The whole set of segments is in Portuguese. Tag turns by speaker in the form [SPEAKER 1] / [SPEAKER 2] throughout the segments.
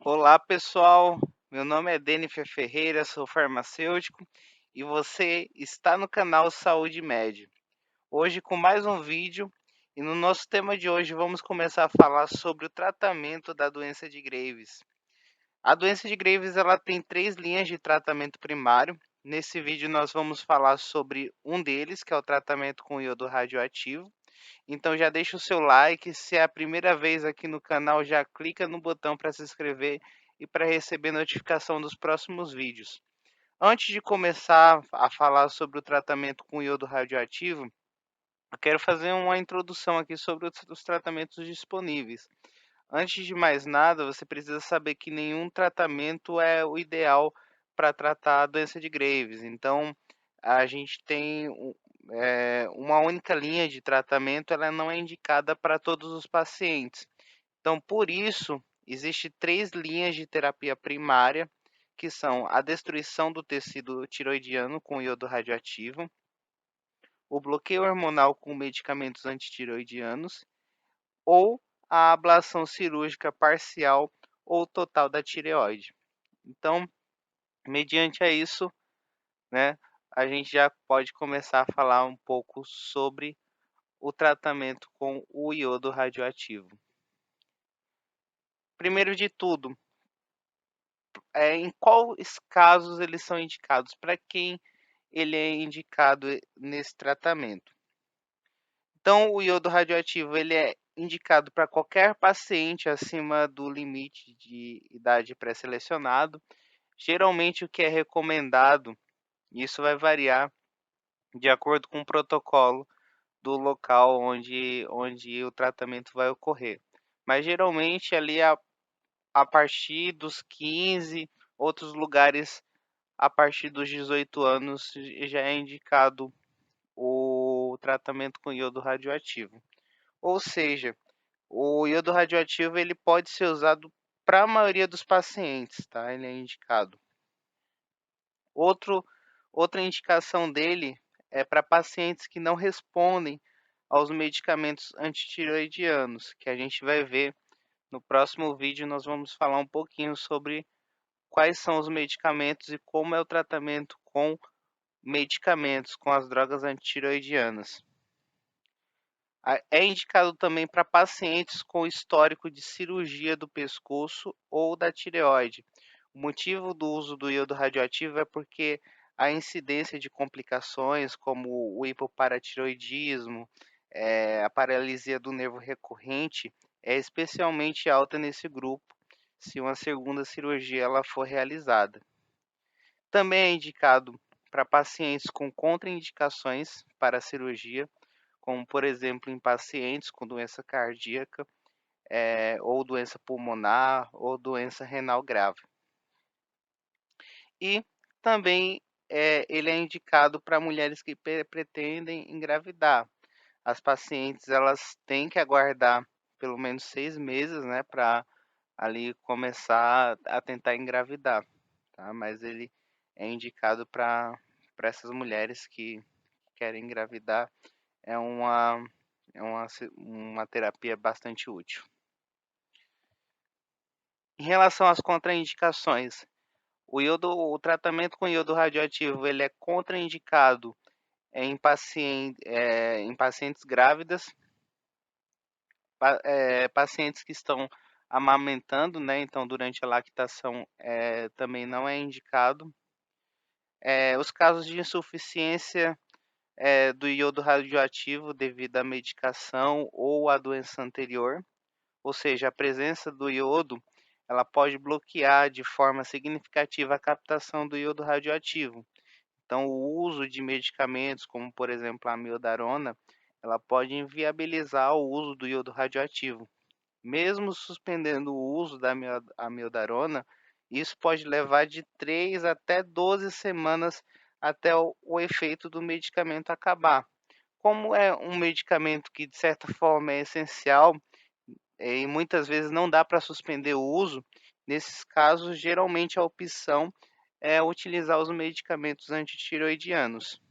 [SPEAKER 1] Olá, pessoal. Meu nome é Denifer Ferreira, sou farmacêutico e você está no canal Saúde Med. Hoje com mais um vídeo e no nosso tema de hoje vamos começar a falar sobre o tratamento da doença de Graves. A doença de Graves ela tem três linhas de tratamento primário. Nesse vídeo nós vamos falar sobre um deles, que é o tratamento com iodo radioativo. Então já deixa o seu like, se é a primeira vez aqui no canal, já clica no botão para se inscrever e para receber notificação dos próximos vídeos. Antes de começar a falar sobre o tratamento com iodo radioativo, eu quero fazer uma introdução aqui sobre os tratamentos disponíveis. Antes de mais nada, você precisa saber que nenhum tratamento é o ideal para tratar a doença de Graves. Então, a gente tem uma única linha de tratamento, ela não é indicada para todos os pacientes. Então, por isso, existe três linhas de terapia primária, que são a destruição do tecido tiroidiano com iodo radioativo, o bloqueio hormonal com medicamentos antitiroidianos ou a ablação cirúrgica parcial ou total da tireoide. Então, mediante a isso, né, a gente já pode começar a falar um pouco sobre o tratamento com o iodo radioativo. Primeiro de tudo, em quais casos eles são indicados? Para quem ele é indicado nesse tratamento? Então, o iodo radioativo ele é indicado para qualquer paciente acima do limite de idade pré-selecionado. Geralmente, o que é recomendado, isso vai variar de acordo com o protocolo do local onde o tratamento vai ocorrer. Mas geralmente ali a partir dos 15, outros lugares a partir dos 18 anos já é indicado o tratamento com iodo radioativo. Ou seja, o iodo radioativo ele pode ser usado para a maioria dos pacientes, tá? Ele é indicado. Outro outra indicação dele é para pacientes que não respondem aos medicamentos antitireoidianos, que a gente vai ver no próximo vídeo. Nós vamos falar um pouquinho sobre quais são os medicamentos e como é o tratamento com medicamentos, com as drogas antitireoidianas. É indicado também para pacientes com histórico de cirurgia do pescoço ou da tireoide. O motivo do uso do iodo radioativo é porque a incidência de complicações como o hipoparatiroidismo, a paralisia do nervo recorrente é especialmente alta nesse grupo, se uma segunda cirurgia ela for realizada. Também é indicado para pacientes com contraindicações para a cirurgia, como por exemplo em pacientes com doença cardíaca, ou doença pulmonar, ou doença renal grave. E também ele é indicado para mulheres que pretendem engravidar. As pacientes elas têm que aguardar pelo menos 6 meses, né, para ali começar a tentar engravidar, tá? Mas ele é indicado para essas mulheres que querem engravidar. É uma terapia bastante útil. Em relação às contraindicações, o tratamento com iodo radioativo ele é contraindicado em pacientes grávidas, pacientes que estão amamentando, né, então durante a lactação, também não é indicado. Os casos de insuficiência, do iodo radioativo devido à medicação ou à doença anterior. Ou seja, a presença do iodo, ela pode bloquear de forma significativa a captação do iodo radioativo. Então, o uso de medicamentos, como por exemplo a amiodarona, ela pode inviabilizar o uso do iodo radioativo. Mesmo suspendendo o uso da amiodarona, isso pode levar de 3 até 12 semanas até o efeito do medicamento acabar. Como é um medicamento que de certa forma é essencial, e muitas vezes não dá para suspender o uso, nesses casos, geralmente a opção é utilizar os medicamentos antitireoidianos.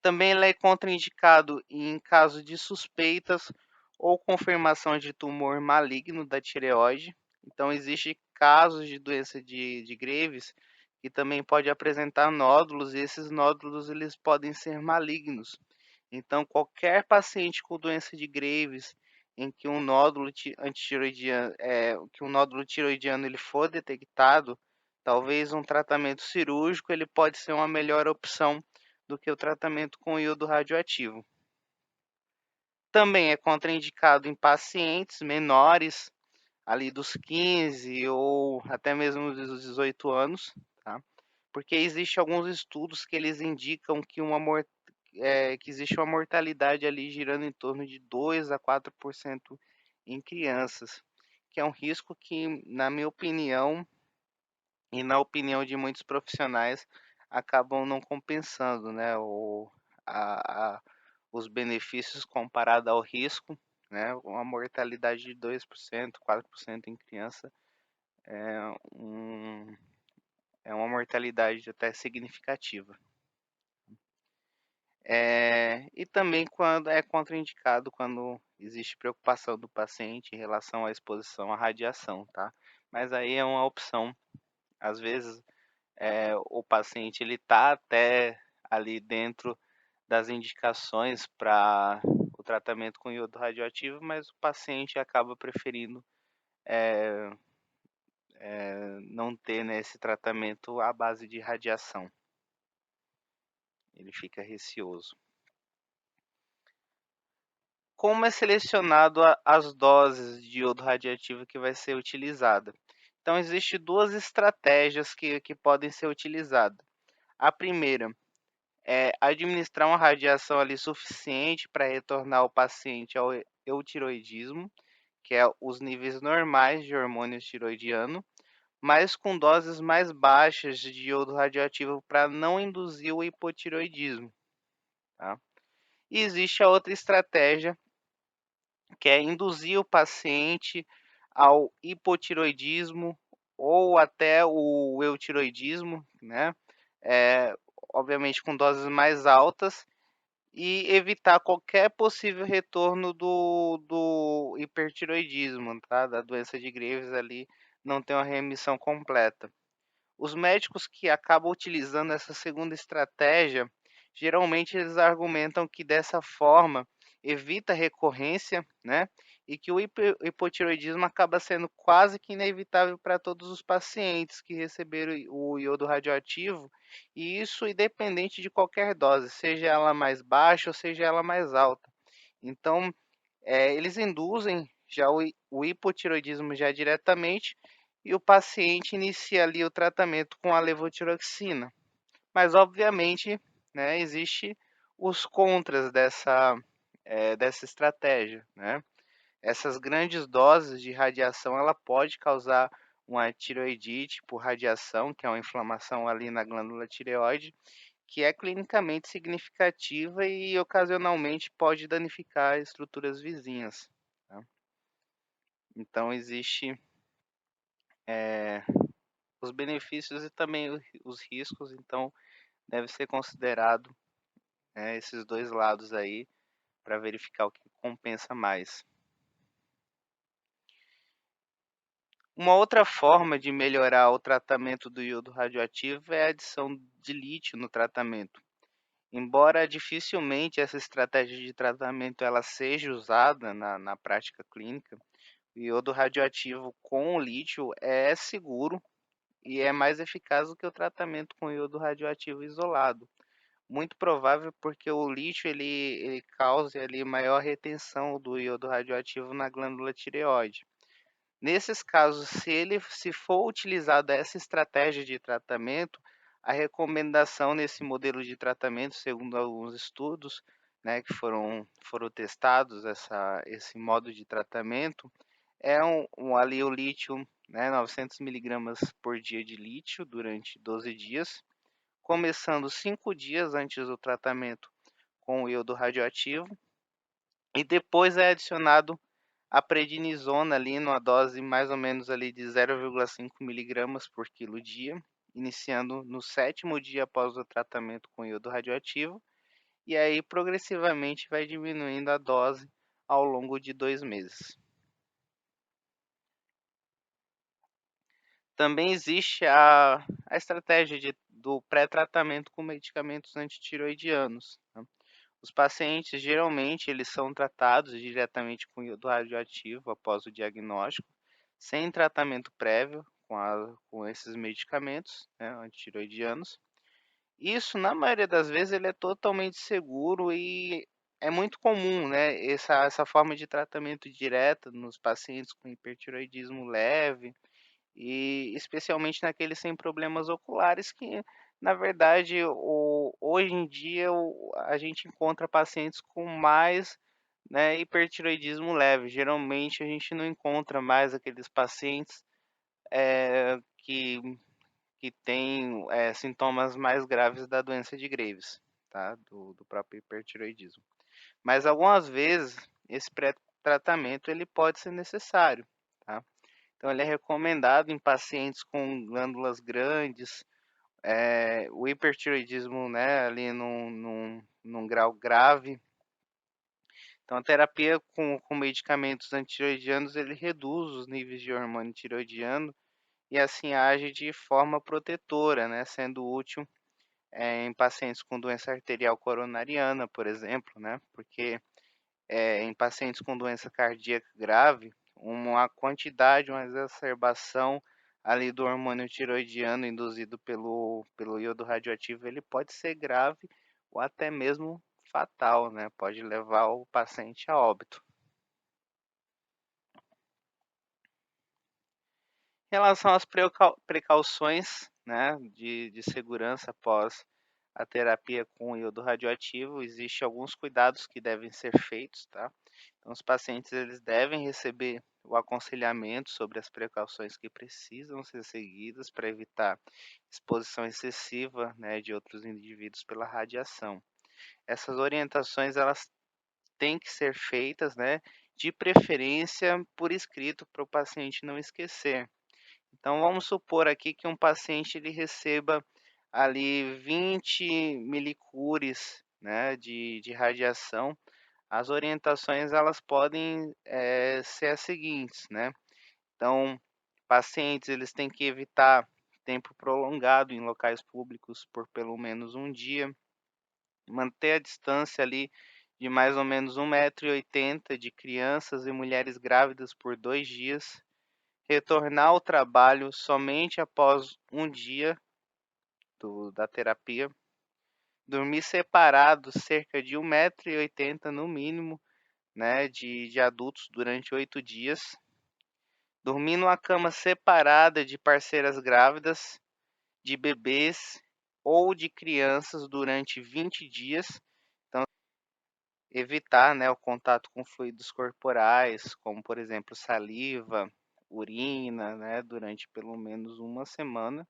[SPEAKER 1] Também ele é contraindicado em caso de suspeitas ou confirmação de tumor maligno da tireoide. Então existe casos de doença de Graves que também pode apresentar nódulos e esses nódulos eles podem ser malignos. Então qualquer paciente com doença de Graves em que um nódulo antitiroidiano, que um nódulo tiroidiano ele for detectado, talvez um tratamento cirúrgico ele pode ser uma melhor opção do que o tratamento com iodo radioativo. Também é contraindicado em pacientes menores, ali dos 15 ou até mesmo dos 18 anos, tá? Porque existe alguns estudos que eles indicam que que existe uma mortalidade ali girando em torno de 2 a 4% em crianças, que é um risco que, na minha opinião, e na opinião de muitos profissionais, acabam não compensando, né, a os benefícios comparado ao risco, né, uma mortalidade de 2%, 4% em criança é um é uma mortalidade até significativa. E também quando é contraindicado, quando existe preocupação do paciente em relação à exposição à radiação, tá. Mas aí é uma opção, às vezes o paciente ele está até ali dentro das indicações para o tratamento com iodo radioativo, mas o paciente acaba preferindo, não ter, né, esse tratamento à base de radiação. Ele fica receoso. Como é selecionado as doses de iodo radioativo que vai ser utilizada? Então existe 2 estratégias que podem ser utilizadas. A primeira administrar uma radiação ali suficiente para retornar o paciente ao eutiroidismo, que é os níveis normais de hormônio tiroidiano, mas com doses mais baixas de iodo radioativo para não induzir o hipotireoidismo, tá. E existe a outra estratégia, que é induzir o paciente ao hipotireoidismo ou até o eutiroidismo, né, eh, obviamente com doses mais altas, e evitar qualquer possível retorno do hipertireoidismo, tá, da doença de Graves ali, não ter uma remissão completa. Os médicos que acabam utilizando essa segunda estratégia, geralmente eles argumentam que dessa forma evita recorrência, né, e que o hipotireoidismo acaba sendo quase que inevitável para todos os pacientes que receberam o iodo radioativo, e isso independente de qualquer dose, seja ela mais baixa ou seja ela mais alta. Então, eles induzem já o hipotireoidismo já diretamente, e o paciente inicia ali o tratamento com a levotiroxina. Mas obviamente, né, existe os contras dessa estratégia, né. Essas grandes doses de radiação, ela pode causar uma tireoidite por radiação, que é uma inflamação ali na glândula tireoide, que é clinicamente significativa e ocasionalmente pode danificar estruturas vizinhas, tá. Então existe, eh, os benefícios e também os riscos, então deve ser considerado, né, esses 2 lados aí, para verificar o que compensa mais. Uma outra forma de melhorar o tratamento do iodo radioativo é a adição de lítio no tratamento. Embora dificilmente essa estratégia de tratamento ela seja usada na prática clínica, o iodo radioativo com o lítio é seguro e é mais eficaz do que o tratamento com iodo radioativo isolado. Muito provável porque o lítio ele causa ali maior retenção do iodo radioativo na glândula tireoide. Nesses casos, se for utilizada essa estratégia de tratamento, a recomendação nesse modelo de tratamento, segundo alguns estudos, né, que foram testados esse modo de tratamento, é ali o lítio, né, 900 miligramas por dia de lítio durante 12 dias, começando 5 dias antes do tratamento com o iodo radioativo, e depois é adicionado a prednisona ali numa dose mais ou menos ali de 0,5 miligramas por quilo dia, iniciando no 7º dia após o tratamento com iodo radioativo, e aí progressivamente vai diminuindo a dose ao longo de 2 meses. Também existe a estratégia do pré-tratamento com medicamentos antitiroidianos, né. Os pacientes, geralmente, eles são tratados diretamente com iodo radioativo após o diagnóstico, sem tratamento prévio com esses medicamentos, né, antitiroidianos. Isso, na maioria das vezes, ele é totalmente seguro e é muito comum, né, essa forma de tratamento direta nos pacientes com hipertiroidismo leve e especialmente naqueles sem problemas oculares que, na verdade, hoje em dia a gente encontra pacientes com mais, né, hipertireoidismo leve. Geralmente a gente não encontra mais aqueles pacientes, que têm, sintomas mais graves da doença de Graves, tá, do próprio hipertireoidismo. Mas algumas vezes esse pré-tratamento ele pode ser necessário, tá. Então ele é recomendado em pacientes com glândulas grandes, o hipertireoidismo, né, ali num grau grave. Então a terapia com medicamentos antireoidianos, ele reduz os níveis de hormônio tireoidiano e assim age de forma protetora, né, sendo útil, em pacientes com doença arterial coronariana, por exemplo, né, porque em pacientes com doença cardíaca grave, uma quantidade, uma exacerbação ali do hormônio tiroidiano induzido pelo iodo radioativo, ele pode ser grave ou até mesmo fatal, né, pode levar o paciente a óbito. Em relação às precauções, né, de segurança após a terapia com iodo radioativo, existe alguns cuidados que devem ser feitos, tá. Então os pacientes eles devem receber o aconselhamento sobre as precauções que precisam ser seguidas para evitar exposição excessiva, né, de outros indivíduos pela radiação. Essas orientações elas têm que ser feitas, né, de preferência por escrito para o paciente não esquecer. Então vamos supor aqui que um paciente ele receba ali 20 milicures, né, de radiação. As orientações elas podem, ser as seguintes, né. Então, pacientes eles têm que evitar tempo prolongado em locais públicos por pelo menos um dia, manter a distância ali de mais ou menos 1,80 m de crianças e mulheres grávidas por 2 dias, retornar ao trabalho somente após um dia da terapia, dormir separados cerca de 1,80 m no mínimo, né, de adultos durante 8 dias, dormir numa cama separada de parceiras grávidas, de bebês ou de crianças durante 20 dias, evitar, né, o contato com fluidos corporais, como por exemplo saliva, urina, né, durante pelo menos uma semana.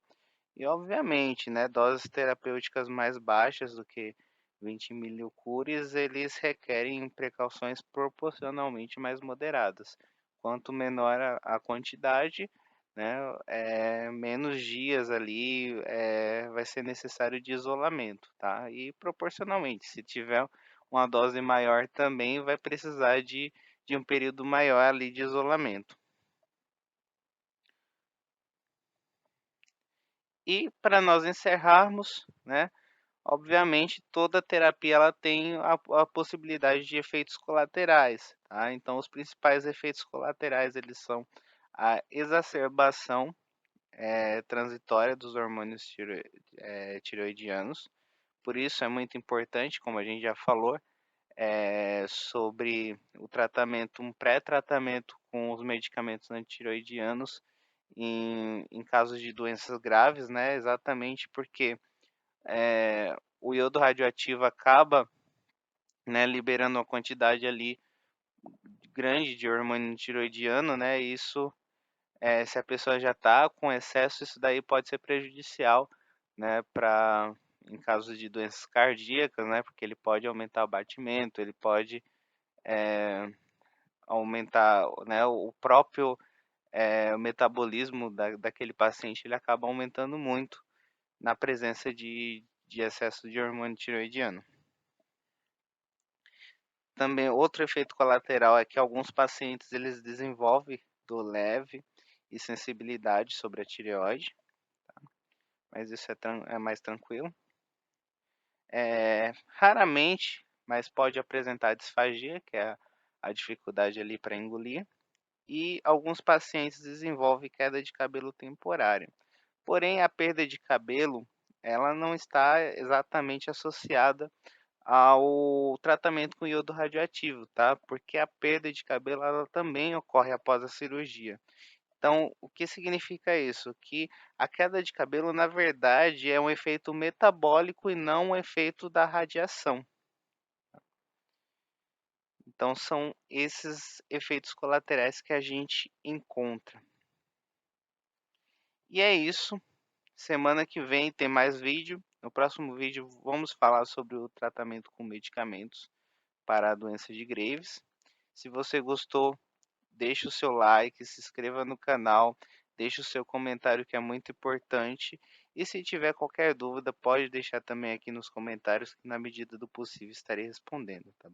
[SPEAKER 1] E obviamente, né, doses terapêuticas mais baixas do que 20 milicuries, eles requerem precauções proporcionalmente mais moderadas. Quanto menor a quantidade, né, menos dias ali, vai ser necessário de isolamento, tá. E proporcionalmente, se tiver uma dose maior também vai precisar de um período maior ali de isolamento. E para nós encerrarmos, né, obviamente, toda terapia ela tem a possibilidade de efeitos colaterais, tá. Então os principais efeitos colaterais eles são a exacerbação, transitória dos hormônios tireoidianos. Por isso é muito importante, como a gente já falou, sobre o tratamento um pré-tratamento com os medicamentos antitireoidianos em casos de doenças graves, né, exatamente porque o iodo radioativo acaba, né, liberando uma quantidade ali grande de hormônio tiroidiano, né, e isso, se a pessoa já está com excesso, isso daí pode ser prejudicial, né, para em casos de doenças cardíacas, né, porque ele pode aumentar o batimento, ele pode, aumentar, né, o próprio, o metabolismo daquele paciente, ele acaba aumentando muito na presença de excesso de hormônio tiroidiano. Também outro efeito colateral é que alguns pacientes eles desenvolvem dor leve e sensibilidade sobre a tireoide, mas isso é mais tranquilo. Raramente, mas pode apresentar disfagia, que é a dificuldade ali para engolir, e alguns pacientes desenvolvem queda de cabelo temporária. Porém, a perda de cabelo, ela não está exatamente associada ao tratamento com iodo radioativo, tá? Porque a perda de cabelo, ela também ocorre após a cirurgia. Então, o que significa isso? Que a queda de cabelo, na verdade, é um efeito metabólico e não um efeito da radiação. Então, são esses efeitos colaterais que a gente encontra. E é isso. Semana que vem tem mais vídeo. No próximo vídeo vamos falar sobre o tratamento com medicamentos para a doença de Graves. Se você gostou, deixe o seu like, se inscreva no canal, deixe o seu comentário que é muito importante. E se tiver qualquer dúvida, pode deixar também aqui nos comentários que na medida do possível estarei respondendo, tá?